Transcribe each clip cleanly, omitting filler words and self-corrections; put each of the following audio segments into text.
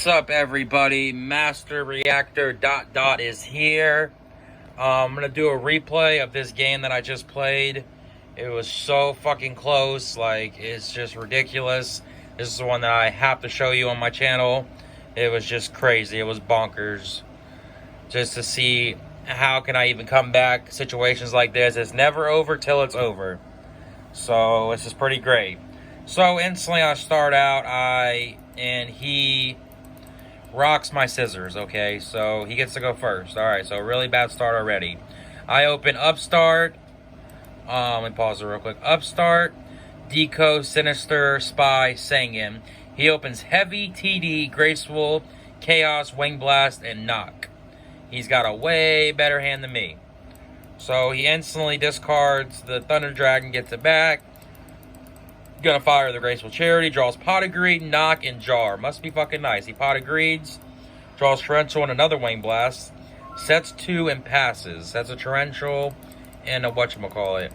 What's up, everybody? Master Reactor ... is here. I'm gonna do a replay of this game that I just played. It was so fucking close, like, it's just ridiculous. This is the one that I have to show you on my channel. It was just crazy. It was bonkers. Just to see how can I even come back situations like this. It's never over till it's over. So this is pretty great. So instantly I start out, he rocks my scissors, okay? So he gets to go first. Alright, so really bad start already. I open Upstart. Let me pause it real quick. Upstart, Deco, Sinister, Spy, Sangin. He opens Heavy, TD, Graceful, Chaos, Wing Blast, and Knock. He's got a way better hand than me. So he instantly discards the Thunder Dragon, gets it back. Gonna fire the Graceful Charity, draws Pot of Greed, Knock, and Jar. Must be fucking nice. He Pot of Greeds, draws Torrential and another Wing Blast, sets 2 and passes. Sets a Torrential and a whatchamacallit,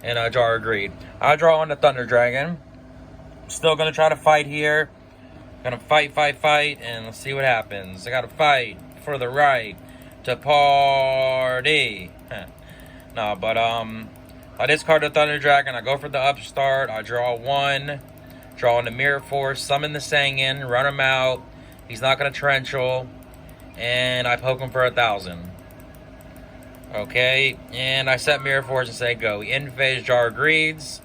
and a Jar of Greed. I draw on the Thunder Dragon. Still gonna try to fight here. Gonna fight, and let's see what happens. I gotta fight for the right to party. No, but I discard the Thunder Dragon, I go for the Upstart, I draw 1, draw in the Mirror Force, summon the Sangin, run him out, he's not going to Torrential, and I poke him for 1,000. Okay, and I set Mirror Force and say go. He in-phase Jar of Greeds,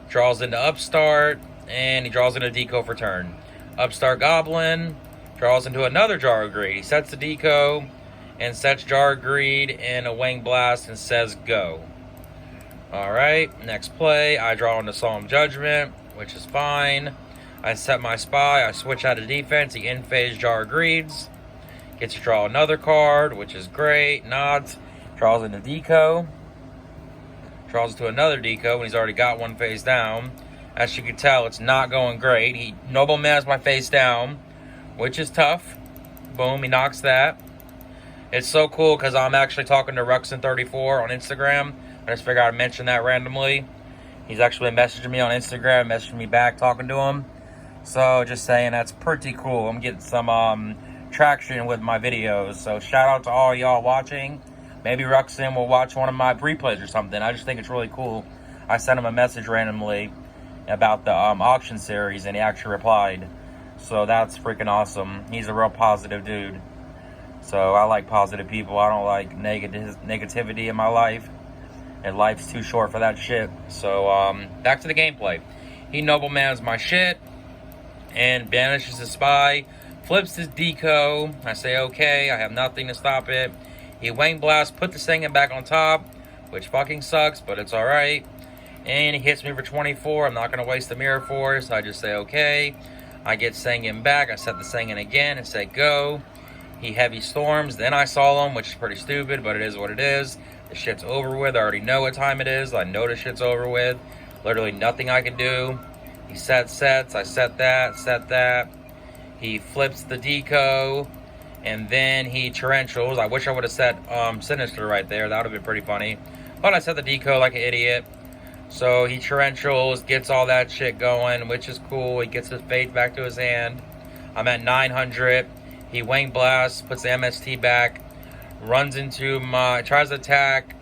draws into Upstart, and he draws into Deco for turn. Upstart Goblin, draws into another Jar of Greed, he sets the Deco, and sets Jar of Greed and a Wing Blast and says go. Alright, next play, I draw into Solemn Judgment, which is fine. I set my Spy, I switch out of defense, he in-phase Jar of Greeds. Gets to draw another card, which is great. Nods, draws into Deco. Draws to another Deco when he's already got one face down. As you can tell, it's not going great. He Noblemans my face down, which is tough. Boom, he knocks that. It's so cool because I'm actually talking to Ruxin34 on Instagram. I just figured I'd mention that randomly. He's actually messaging me on Instagram, messaging me back, talking to him. So just saying, that's pretty cool. I'm getting some traction with my videos. So shout out to all y'all watching. Maybe Ruxin will watch one of my replays or something. I just think it's really cool. I sent him a message randomly about the auction series, and he actually replied. So that's freaking awesome. He's a real positive dude. So I like positive people. I don't like negativity in my life. And life's too short for that shit. So, back to the gameplay. He Noblemans my shit. And banishes his Spy. Flips his Deco. I say, okay, I have nothing to stop it. He Wing Blast, put the Singing back on top. Which fucking sucks, but it's alright. And he hits me for 24. I'm not going to waste the Mirror Force. I just say, okay. I get Singing back. I set the Singing again and say, go. He Heavy Storms. Then I saw him, which is pretty stupid, but it is what it is. The shit's over with. I already know what time it is. I know the shit's over with. Literally nothing I can do. He sets. I set that. He flips the Deco. And then he Torrentials. I wish I would have set Sinister right there. That would have been pretty funny. But I set the Deco like an idiot. So he Torrentials, gets all that shit going, which is cool. He gets his Fate back to his hand. I'm at 900. He Wing Blasts, puts the MST back. Runs into tries to attack.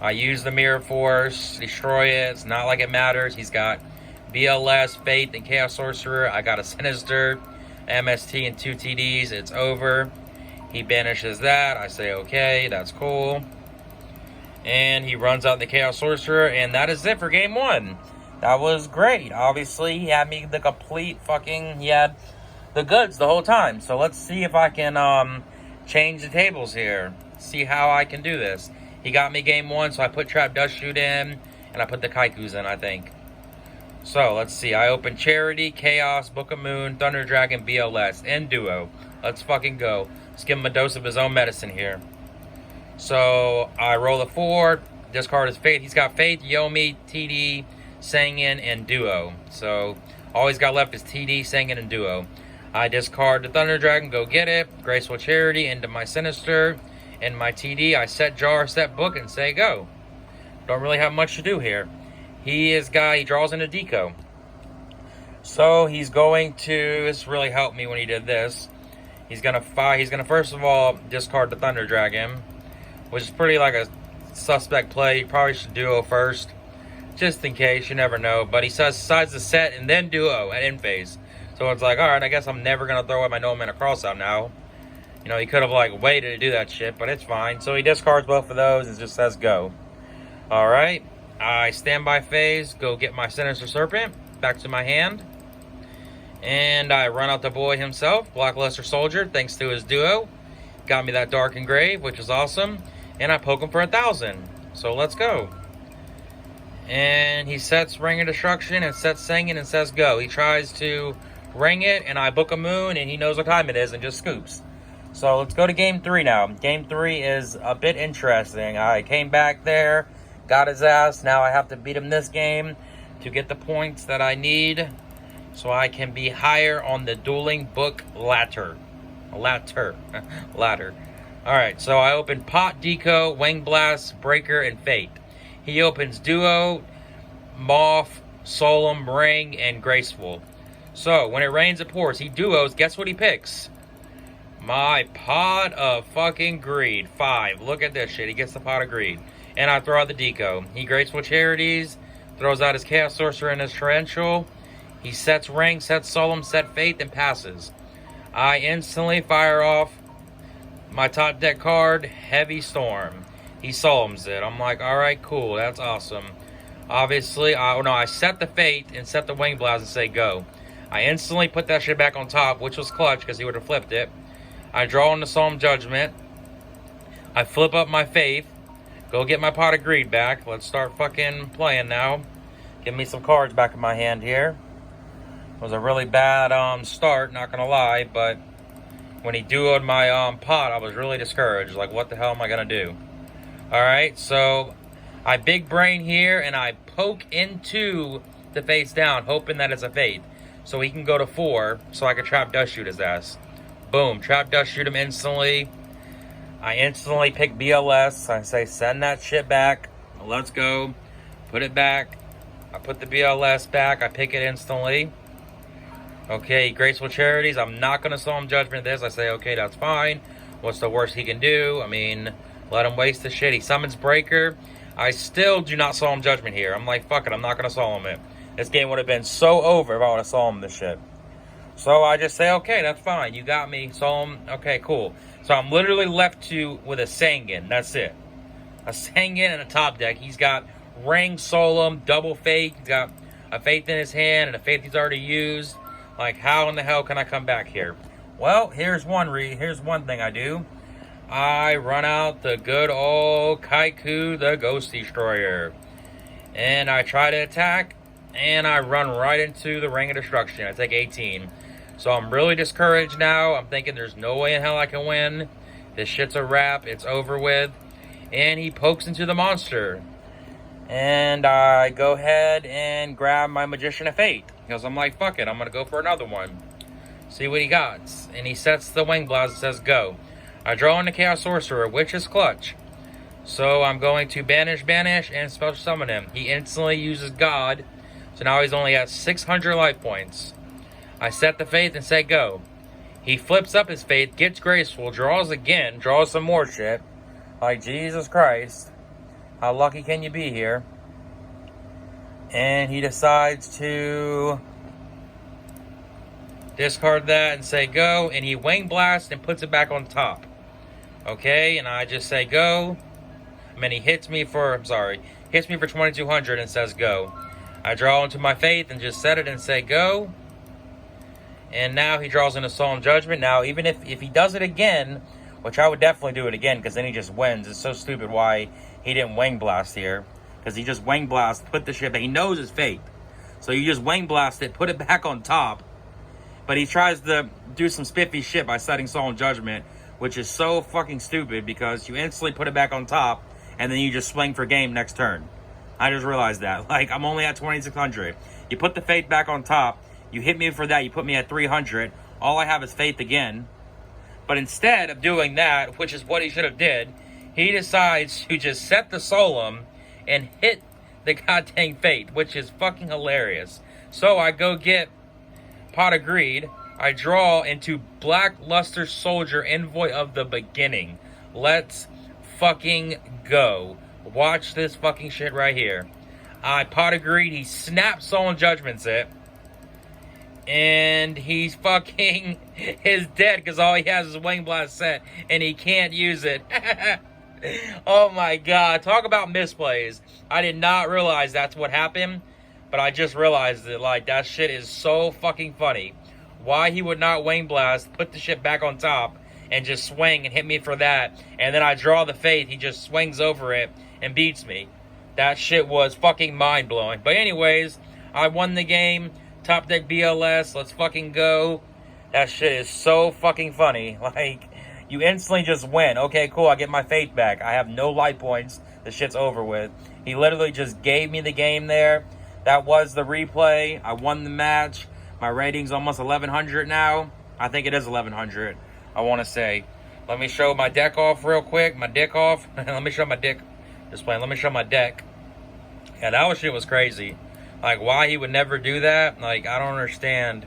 I use the Mirror Force, destroy it. It's not like it matters. He's got BLS, Fate, and Chaos Sorcerer. I got a Sinister, MST, and 2 TDs. It's over. He banishes that. I say, okay, that's cool. And he runs out the Chaos Sorcerer, and that is it for game 1. That was great. Obviously, he had me the complete fucking... He had the goods the whole time. So let's see if I can... change the tables here. See how I can do this. He got me game 1, so I put Trap Dust Shoot in, and I put the Kaikus in, I think. So, let's see. I open Charity, Chaos, Book of Moon, Thunder Dragon, BLS, and Duo. Let's fucking go. Let's give him a dose of his own medicine here. So, I roll a 4, discard his Fate. He's got Fate, Yomi, TD, Sangin, and Duo. So, all he's got left is TD, Sangin, and Duo. I discard the Thunder Dragon, go get it. Graceful Charity into my Sinister. And my TD, I set Jar, set Book, and say go. Don't really have much to do here. He draws into Deco. So he's going to, this really helped me when he did this. He's gonna first of all discard the Thunder Dragon, which is pretty like a suspect play. You probably should duo first, just in case, you never know. But he decides to set and then duo at end phase. So it's like, alright, I guess I'm never gonna throw away my No Mana Crossout now. You know, he could have like waited to do that shit, but it's fine. So he discards both of those and just says go. Alright, I stand by phase, go get my Sinister Serpent back to my hand. And I run out the boy himself, Blackluster Soldier, thanks to his duo. Got me that Dark Engrave, which is awesome. And I poke him for 1,000. So let's go. And he sets Ring of Destruction and sets Singing and says go. He tries to ring it, and I book a moon, and he knows what time it is and just scoops. So let's go to game 3 now. Game 3 is a bit interesting. I came back there, got his ass. Now I have to beat him this game to get the points that I need so I can be higher on the dueling book ladder. Ladder. Alright, so I open Pot, Deco, Wing Blast, Breaker, and Fate. He opens Duo, Moth, Solemn, Ring, and Graceful. So, when it rains, it pours. He duos. Guess what he picks? My Pot of fucking Greed. 5. Look at this shit. He gets the Pot of Greed. And I throw out the Deco. He Graceful Charities. Throws out his Chaos Sorcerer and his Torrential. He sets Ring, sets Solemn, sets Faith, and passes. I instantly fire off my top deck card, Heavy Storm. He Solemns it. I'm like, alright, cool. That's awesome. Obviously, I set the Fate and set the Wing Blast and say go. I instantly put that shit back on top, which was clutch because he would have flipped it. I draw on the Solemn Judgment. I flip up my Faith. Go get my Pot of Greed back. Let's start fucking playing now. Give me some cards back in my hand here. It was a really bad start, not gonna lie, but when he duoed my pot, I was really discouraged. Like, what the hell am I gonna do? Alright, so I big brain here and I poke into the face down, hoping that it's a Fate. So he can go to 4, so I can Trap Dust Shoot his ass. Boom, Trap Dust Shoot him instantly. I instantly pick BLS. I say, send that shit back. Let's go. Put it back. I put the BLS back. I pick it instantly. Okay, Graceful Charities. I'm not going to Solemn Judgment this. I say, okay, that's fine. What's the worst he can do? I mean, let him waste the shit. He summons Breaker. I still do not Solemn Judgment here. I'm like, fuck it. I'm not going to Solemn it. This game would have been so over if I would have Solemn this shit. So I just say, okay, that's fine. You got me. Solemn. Okay, cool. So I'm literally left with a Sangan. That's it. A Sangan and a top deck. He's got Ring, Solemn, double Fate. He's got a Faith in his hand and a Faith he's already used. Like, how in the hell can I come back here? Well, here's one thing I do. I run out the good old Kaiku, the Ghost Destroyer. And I try to attack, and I run right into the Ring of Destruction. I take 18. So I'm really discouraged now. I'm thinking there's no way in hell I can win. This shit's a wrap. It's over with. And he pokes into the monster. And I go ahead and grab my Magician of Fate. Because I'm like, fuck it, I'm going to go for another one. See what he got. And he sets the Wing Blast and says go. I draw in the Chaos Sorcerer, which is clutch. So I'm going to banish, and special summon him. He instantly uses God. So now he's only at 600 life points. I set the Faith and say go. He flips up his Faith, gets Graceful, draws again, draws some more shit. Like, Jesus Christ. How lucky can you be here? And he decides to discard that and say go. And he Wing Blasts and puts it back on top. Okay, and I just say go. I mean, he hits me for 2200 and says go. I draw into my Faith and just set it and say go. And now he draws into Solemn Judgment. Now, even if he does it again, which I would definitely do it again, because then he just wins. It's so stupid why he didn't Wing Blast here. Because he just Wing Blast, put the shit back. He knows his Fate. So you just Wing Blast it, put it back on top. But he tries to do some spiffy shit by setting Solemn Judgment, which is so fucking stupid because you instantly put it back on top, and then you just swing for game next turn. I just realized that. Like, I'm only at 2600. You put the Fate back on top. You hit me for that. You put me at 300. All I have is Faith again. But instead of doing that, which is what he should have did, he decides to just set the Solemn and hit the goddamn Fate, which is fucking hilarious. So I go get Pot of Greed. I draw into Blackluster Soldier, Envoy of the Beginning. Let's fucking go. Watch this fucking shit right here. I Pot of Greed. He snaps Solemn Judgments it. And he's fucking is dead because all he has is Wing Blast set and he can't use it. Oh my god, talk about misplays. I did not realize that's what happened, but I just realized that, like, that shit is so fucking funny. Why he would not Wing Blast, put the shit back on top, and just swing and hit me for that, and then I draw the Faith, he just swings over it and beats me. That shit was fucking mind-blowing. But anyways, I won the game. Top deck BLS, let's fucking go. That shit is so fucking funny. Like, you instantly just win. Okay, cool, I get my Faith back. I have no light points. The shit's over with. He literally just gave me the game there. That was the replay. I won the match. My rating's almost 1100 now. I think it is 1100, I want to say. Let me show my deck off real quick. My dick off. Let me show my dick display. Let me show my deck. Yeah, that shit was crazy. Like, why he would never do that? Like, I don't understand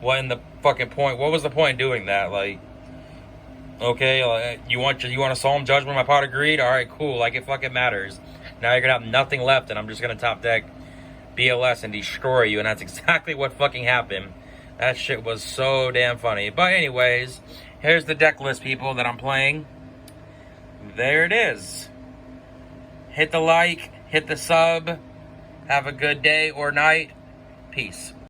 what in the fucking point. What was the point of doing that? Like, okay, you want a Solemn Judgment, my Pot of Greed? All right, cool. Like, it fucking matters. Now you're gonna have nothing left, and I'm just gonna top deck BLS and destroy you, and that's exactly what fucking happened. That shit was so damn funny. But anyways, here's the deck list, people, that I'm playing. There it is. Hit the like, hit the sub. Have a good day or night. Peace.